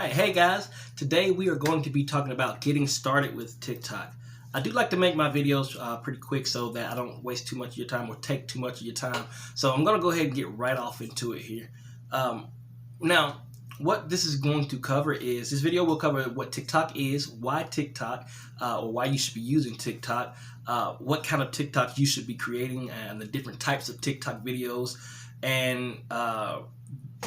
Alright, hey guys, today we are going to be talking about getting started with TikTok. I do like to make my videos pretty quick so that I don't waste too much of your time or take too much of your time. So I'm going to go ahead and get right off into it here. Now, what this is going to cover is, this video will cover what TikTok is, why TikTok, or why you should be using TikTok, what kind of TikTok you should be creating, and the different types of TikTok videos, and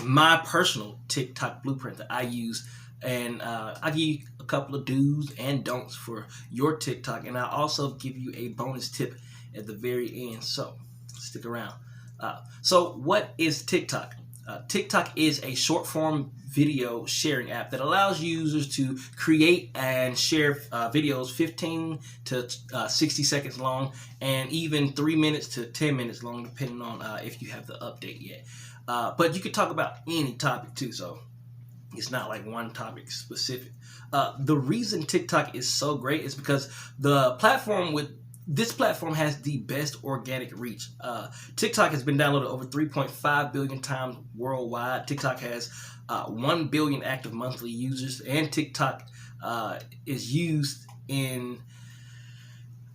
my personal TikTok blueprint that I use, and I give you a couple of do's and don'ts for your TikTok, and I also give you a bonus tip at the very end, so stick around. So what is TikTok? TikTok is a short form video sharing app that allows users to create and share videos 15 to 60 seconds long, and even 3 minutes to 10 minutes long, depending on if you have the update yet. But you can talk about any topic too, so it's not like one topic specific. The reason TikTok is so great is because this platform has the best organic reach. TikTok has been downloaded over 3.5 billion times worldwide. TikTok has 1 billion active monthly users, and TikTok is used in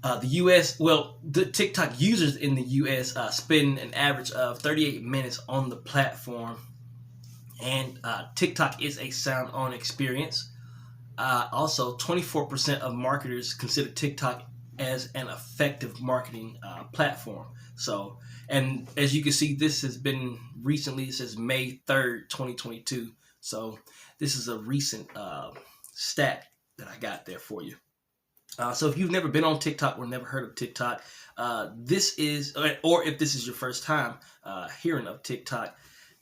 the U.S. Well, the TikTok users in the U.S. Spend an average of 38 minutes on the platform, and TikTok is a sound-on experience. Also, 24% of marketers consider TikTok as an effective marketing platform. So, and as you can see, this has been recently, it says May 3rd, 2022. So this is a recent stat that I got there for you. So if you've never been on TikTok or never heard of TikTok, this is, or if this is your first time hearing of TikTok,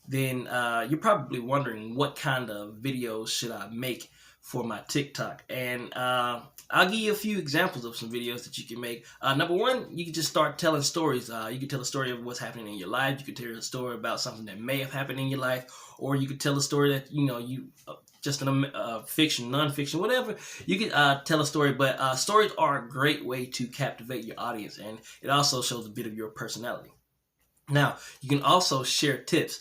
then you're probably wondering what kind of videos should I make for my TikTok. And I'll give you a few examples of some videos that you can make. Number one, you can just start telling stories. You can tell a story of what's happening in your life. You can tell a story about something that may have happened in your life, or you could tell a story that, you just in fiction, non-fiction, whatever. You can tell a story, but stories are a great way to captivate your audience, and it also shows a bit of your personality. Now, you can also share tips.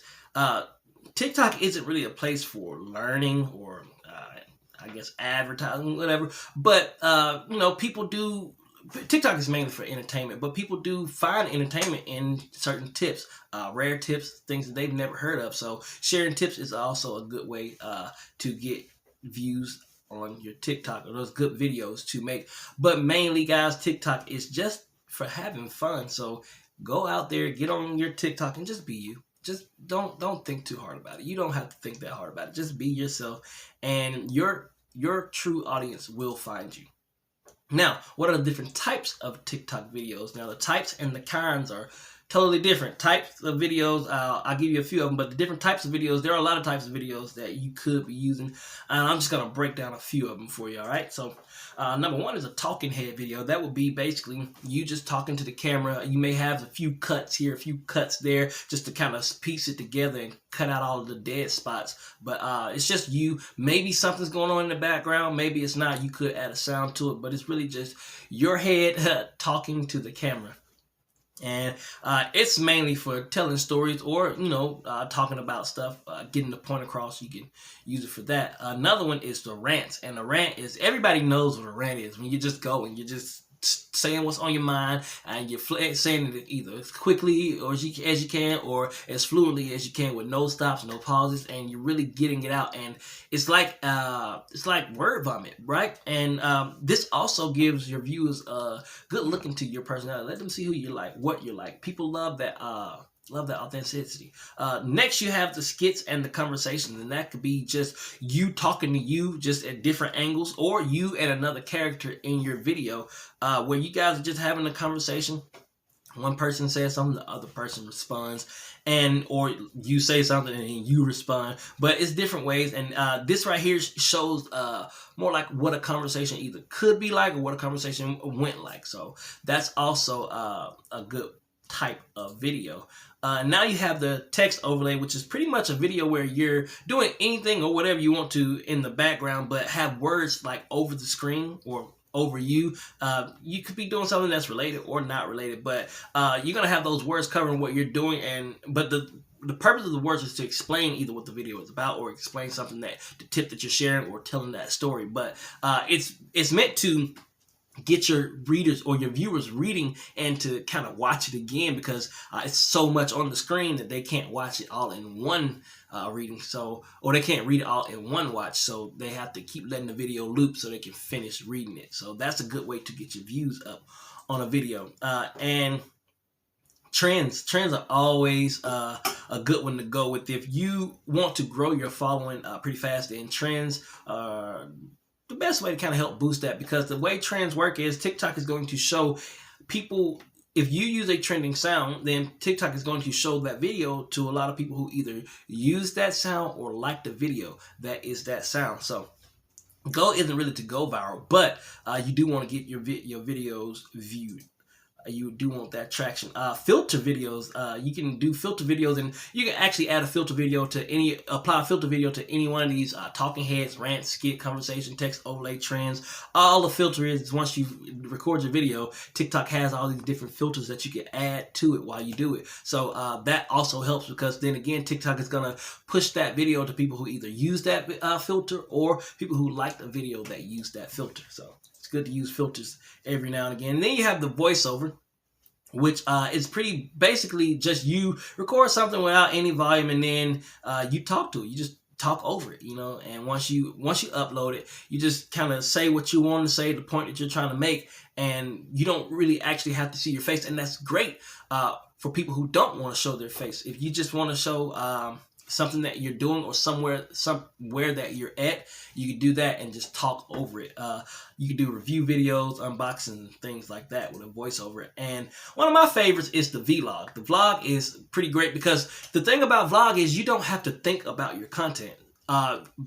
TikTok isn't really a place for learning or I guess advertising, whatever. But people do. TikTok is mainly for entertainment, but people do find entertainment in certain tips, rare tips, things that they've never heard of. So sharing tips is also a good way to get views on your TikTok, or those good videos to make. But mainly, guys, TikTok is just for having fun. So go out there, get on your TikTok, and just be you. Just don't think too hard about it. You don't have to think that hard about it. Just be yourself, and your true audience will find you. Now, what are the different types of TikTok videos? Now, the types and the kinds are totally different. Types of videos, I'll give you a few of them, but the different types of videos, there are a lot of types of videos that you could be using, and I'm just going to break down a few of them for you, all right? So, number one is a talking head video. That would be basically you just talking to the camera. You may have a few cuts here, a few cuts there, just to kind of piece it together and cut out all of the dead spots. But it's just you. Maybe something's going on in the background. Maybe it's not. You could add a sound to it, but it's really just your head talking to the camera. And it's mainly for telling stories, or talking about stuff, getting the point across. You can use it for that. Another one is the rants, and the rant is, everybody knows what a rant is. When you just go and you're just saying what's on your mind, and you're saying it either as quickly or as you can, or as fluently as you can, with no stops, no pauses, and you're really getting it out. And it's like word vomit, right? And this also gives your viewers a good look into your personality. Let them see who you're like, what you're like. People love that. Love that authenticity. Next, you have the skits and the conversations, and that could be just you talking to you, just at different angles, or you and another character in your video, where you guys are just having a conversation. One person says something, the other person responds, or you say something and you respond. But it's different ways, and this right here shows more like what a conversation either could be like, or what a conversation went like. So that's also a good type of video. Now you have the text overlay, which is pretty much a video where you're doing anything or whatever you want to in the background, but have words like over the screen or over you. You could be doing something that's related or not related, but you're gonna have those words covering what you're doing. But the purpose of the words is to explain either what the video is about or explain something that the tip that you're sharing or telling that story. But it's meant to get your readers or your viewers reading and to kind of watch it again, because it's so much on the screen that they can't watch it all in one reading, or they can't read it all in one watch, so they have to keep letting the video loop so they can finish reading it. So that's a good way to get your views up on a video. And trends are always a good one to go with. If you want to grow your following pretty fast, then trends are the best way to kind of help boost that, because the way trends work is TikTok is going to show people, if you use a trending sound, then TikTok is going to show that video to a lot of people who either use that sound or like the video that is that sound. So goal isn't really to go viral, but you do want to get your videos viewed. You do want that traction. Filter videos, you can do filter videos, and you can actually add a filter video to apply a filter video to any one of these talking heads, rant, skit, conversation, text, overlay, trends. All the filter is, once you record your video, TikTok has all these different filters that you can add to it while you do it. So that also helps, because then again, TikTok is going to push that video to people who either use that filter or people who like the video that use that filter. So good to use filters every now and again. And then you have the voiceover, which is pretty basically just you record something without any volume, and then you talk to it. You just talk over it, and once you upload it, you just kind of say what you want to say, the point that you're trying to make, and you don't really actually have to see your face. And that's great for people who don't want to show their face. If you just want to show something that you're doing or somewhere that you're at, you can do that and just talk over it. You can do review videos, unboxing, things like that with a voiceover. And one of my favorites is the vlog. The vlog is pretty great, because the thing about vlog is you don't have to think about your content.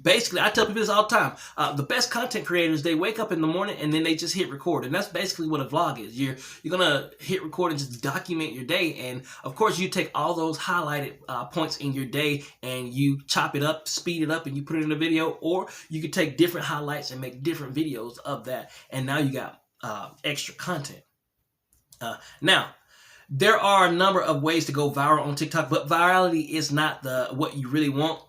Basically, I tell people this all the time. The best content creators, they wake up in the morning and then they just hit record. And that's basically what a vlog is. You're going to hit record and just document your day. And of course, you take all those highlighted points in your day and you chop it up, speed it up, and you put it in a video. Or you could take different highlights and make different videos of that. And now you got extra content. Now, there are a number of ways to go viral on TikTok, but virality is not what you really want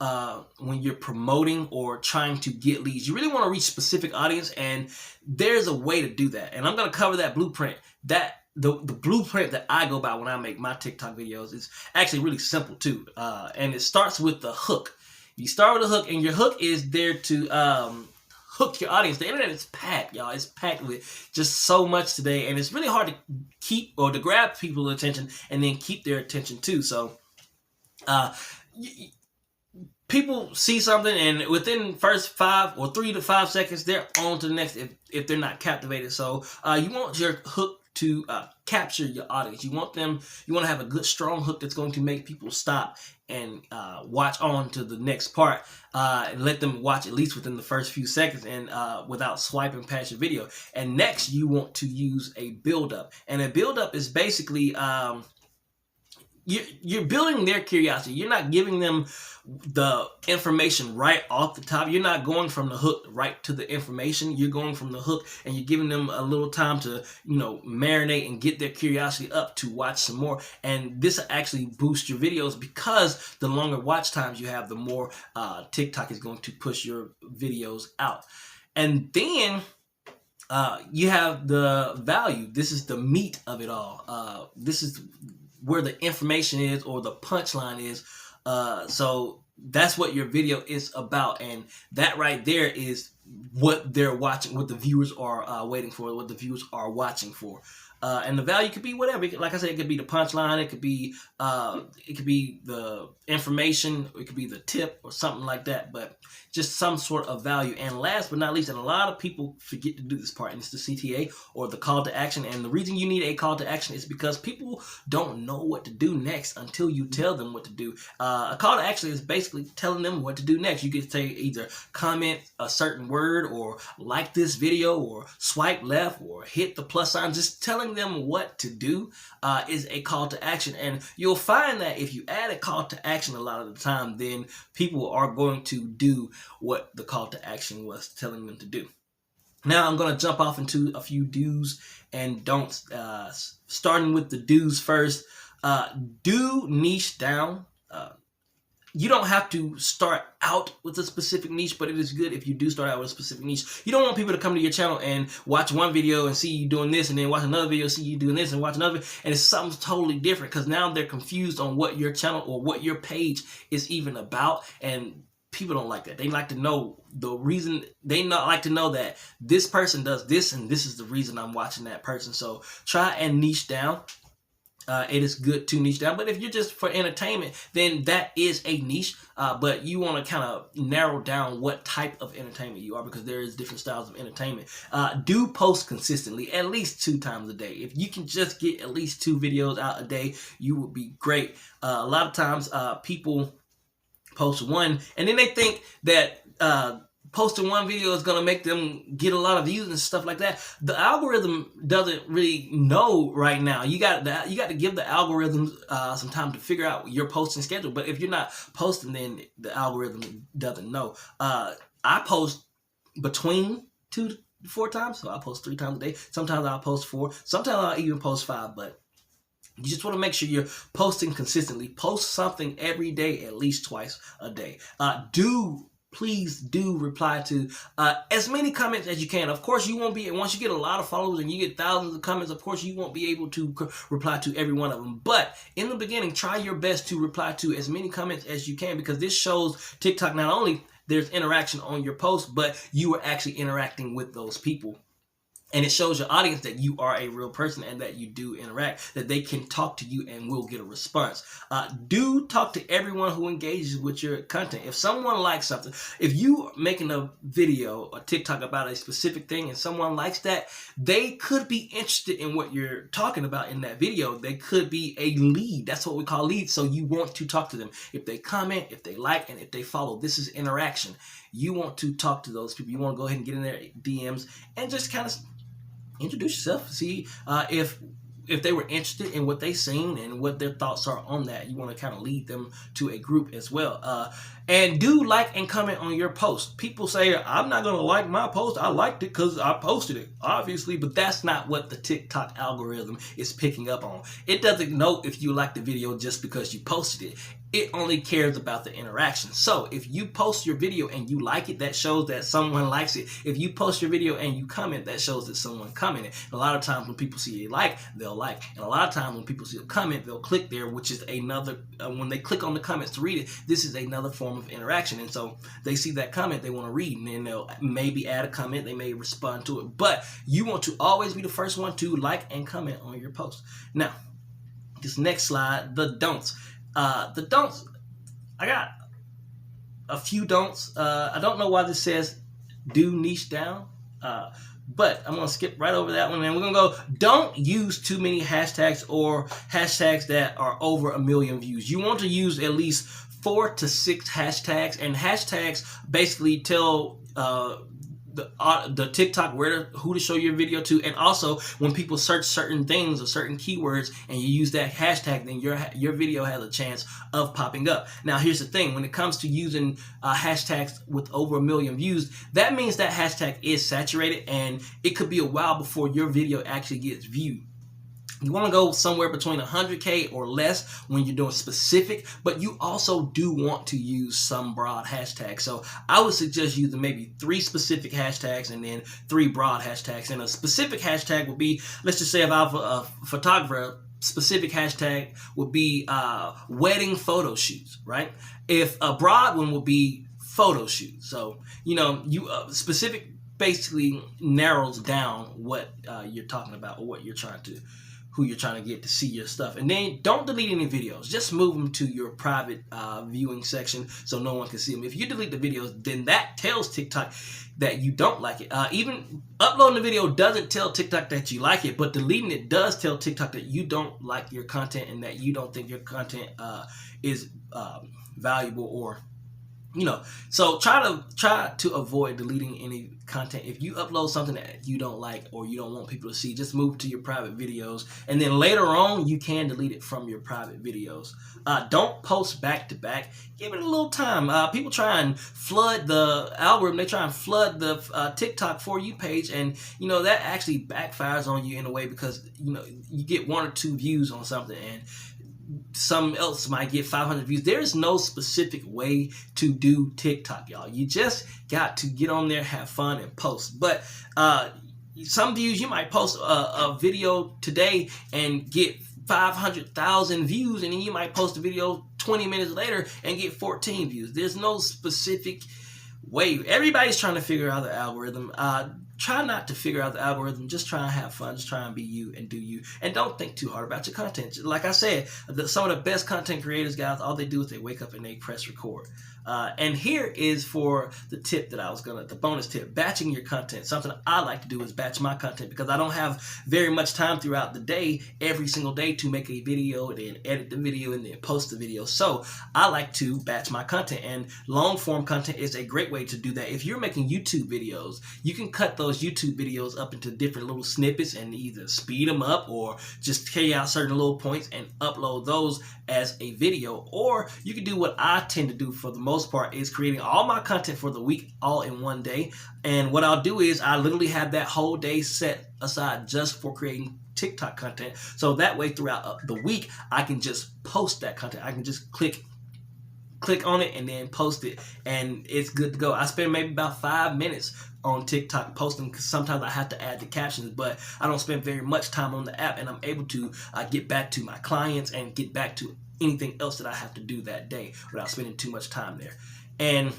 when you're promoting or trying to get leads. You really want to reach a specific audience, and there's a way to do that. And I'm going to cover that blueprint. The blueprint that I go by when I make my TikTok videos is actually really simple too. And it starts with the hook. You start with a hook, and your hook is there to hook your audience. The internet is packed, y'all. It's packed with just so much today, and it's really hard to keep or to grab people's attention and then keep their attention too. So people see something, and within first 3 to 5 seconds, they're on to the next if they're not captivated. So you want your hook to capture your audience. You want to have a good, strong hook that's going to make people stop and watch on to the next part, and let them watch at least within the first few seconds and without swiping past your video. And next, you want to use a build-up. And a build-up is basically you're building their curiosity. You're not giving them the information right off the top. You're not going from the hook right to the information. You're going from the hook, and you're giving them a little time to, marinate and get their curiosity up to watch some more. And this will actually boost your videos, because the longer watch times you have, the more TikTok is going to push your videos out. And then you have the value. This is the meat of it all. This is where the information is, or the punchline is. So that's what your video is about, and that right there is what they're watching, what the viewers are waiting for, what the viewers are watching for. And the value could be whatever. Like I said, it could be the punchline, it could be the information, it could be the tip or something like that, but just some sort of value. And last but not least, and a lot of people forget to do this part, and it's the CTA, or the call to action. And the reason you need a call to action is because people don't know what to do next until you tell them what to do. A call to action is basically telling them what to do next. You get to say either comment a certain word, or like this video, or swipe left, or hit the plus sign. Just telling them what to do is a call to action. And you'll find that if you add a call to action a lot of the time, then people are going to do what the call to action was telling them to do. Now I'm going to jump off into a few do's and don'ts, starting with the do's first. Do niche down. you don't have to start out with a specific niche, but it is good if you do start out with a specific niche. You don't want people to come to your channel and watch one video and see you doing this, and then watch another video, see you doing this, and watch another, and it's something totally different, because now they're confused on what your channel or what your page is even about, and people don't like that. They like to know the reason. They not like to know that this person does this, and this is the reason I'm watching that person. So try and niche down. It is good to niche down, but if you're just for entertainment, then that is a niche, but you want to kind of narrow down what type of entertainment you are, because there is different styles of entertainment. Do post consistently, at least 2 times a day. If you can just get at least 2 videos out a day, you would be great. A lot of times people post one and then they think that posting one video is going to make them get a lot of views and stuff like that. The algorithm doesn't really know right now. You got to give the algorithm some time to figure out your posting schedule. But if you're not posting, then the algorithm doesn't know. I post between 2 to 4 times, so I post 3 times a day. Sometimes I'll post 4. Sometimes I'll even post 5, but you just want to make sure you're posting consistently. Post something every day, at least twice a day. Please do reply to as many comments as you can. Of course, you won't be, once you get a lot of followers and you get thousands of comments, of course, you won't be able to reply to every one of them. But in the beginning, try your best to reply to as many comments as you can, because this shows TikTok not only there's interaction on your post, but you are actually interacting with those people. And it shows your audience that you are a real person and that you do interact, that they can talk to you and will get a response. Do talk to everyone who engages with your content. If someone likes something, if you are making a video or TikTok about a specific thing and someone likes that, they could be interested in what you're talking about in that video. They could be a lead. That's what we call leads. So you want to talk to them. If they comment, if they like, and if they follow, this is interaction. You want to talk to those people. You want to go ahead and get in their DMs and just kind of introduce yourself. See if they were interested in what they seen and what their thoughts are on that. You want to kind of lead them to a group as well. And do like and comment on your post. People say, I'm not going to like my post. I liked it because I posted it, obviously, but that's not what the TikTok algorithm is picking up on. It doesn't know if you like the video just because you posted it. It only cares about the interaction. So if you post your video and you like it, that shows that someone likes it. If you post your video and you comment, that shows that someone commented. And a lot of times when people see a like, they'll like. And a lot of times when people see a comment, they'll click there, which is another, when they click on the comments to read it, this is another form of interaction. And so they see that comment, they want to read, and then they'll maybe add a comment, they may respond to it. But you want to always be the first one to like and comment on your post. Now, this next slide, the don'ts. The don'ts, I got a few don'ts. I don't know why this says do niche down, but I'm going to skip right over that one, and we're going to go, don't use too many hashtags or hashtags that are over 1 million views. You want to use at least 4 to 6 hashtags, and hashtags basically tell the TikTok who to show your video to, and also when people search certain things or certain keywords and you use that hashtag, then your video has a chance of popping up. Now here's the thing, when it comes to using hashtags with over 1 million views, that means that hashtag is saturated and it could be a while before your video actually gets viewed. You want to go somewhere between 100K or less when you're doing specific, but you also do want to use some broad hashtags. So I would suggest using maybe 3 specific hashtags and then 3 broad hashtags. And a specific hashtag would be, let's just say if I'm a photographer, specific hashtag would be wedding photo shoots, right? If a broad one would be photo shoot. So, you specific basically narrows down what you're talking about or what you're trying to, who you're trying to get to see your stuff. And then don't delete any videos. Just move them to your private viewing section so no one can see them. If you delete the videos, then that tells TikTok that you don't like it. Even uploading the video doesn't tell TikTok that you like it, but deleting it does tell TikTok that you don't like your content and that you don't think your content is valuable, or so try to avoid deleting any content. If you upload something that you don't like or you don't want people to see, just move to your private videos, and then later on you can delete it from your private videos. Don't post back to back. Give it a little time. People try and flood the algorithm. They try and flood the TikTok For You page, and that actually backfires on you in a way, because you get 1 or 2 views on something, and some else might get 500 views. There is no specific way to do TikTok, y'all. You just got to get on there, have fun, and post. But some views, you might post a video today and get 500,000 views, and then you might post a video 20 minutes later and get 14 views. There's no specific way. Everybody's trying to figure out the algorithm. Try not to figure out the algorithm. Just try and have fun. Just try and be you and do you. And don't think too hard about your content. Like I said, some of the best content creators, guys, all they do is they wake up and they press record. And here is for the tip that the bonus tip, batching your content. Something I like to do is batch my content because I don't have very much time throughout the day, every single day, to make a video and then edit the video and then post the video. So I like to batch my content, and long form content is a great way to do that. If you're making YouTube videos, you can cut those YouTube videos up into different little snippets and either speed them up or just carry out certain little points and upload those as a video. Or you can do what I tend to do for the most part, is creating all my content for the week all in one day. And what I'll do is I literally have that whole day set aside just for creating TikTok content. So that way throughout the week, I can just post that content. I can just click on it and then post it, and it's good to go. I spend maybe about 5 minutes on TikTok posting, because sometimes I have to add the captions, but I don't spend very much time on the app, and I'm able to get back to my clients and get back to anything else that I have to do that day without spending too much time there. And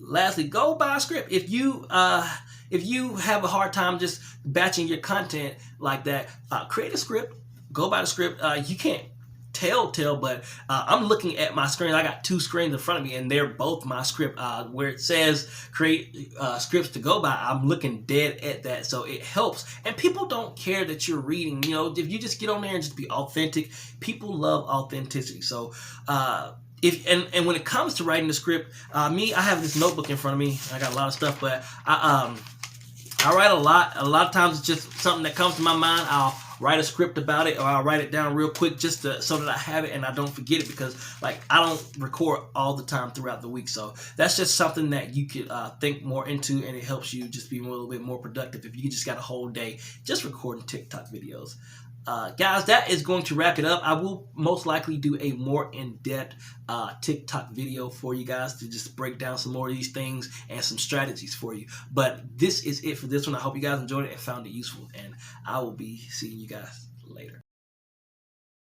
lastly, go buy a script. If you have a hard time just batching your content like that, create a script. Go buy the script. You can't tell, but I'm looking at my screen. I got two screens in front of me, and they're both my script. Where it says create scripts to go by, I'm looking dead at that, so it helps. And people don't care that you're reading. You know, if you just get on there and just be authentic, people love authenticity. So and when it comes to writing the script, I have this notebook in front of me. I got a lot of stuff, but I write a lot. A lot of times it's just something that comes to my mind. I'll write a script about it, or I'll write it down real quick just so that I have it and I don't forget it, because like I don't record all the time throughout the week. So that's just something that you could think more into, and it helps you just be a little bit more productive if you just got a whole day just recording TikTok videos. Guys, that is going to wrap it up. I will most likely do a more in-depth TikTok video for you guys to just break down some more of these things and some strategies for you. But this is it for this one. I hope you guys enjoyed it and found it useful, and I will be seeing you guys later.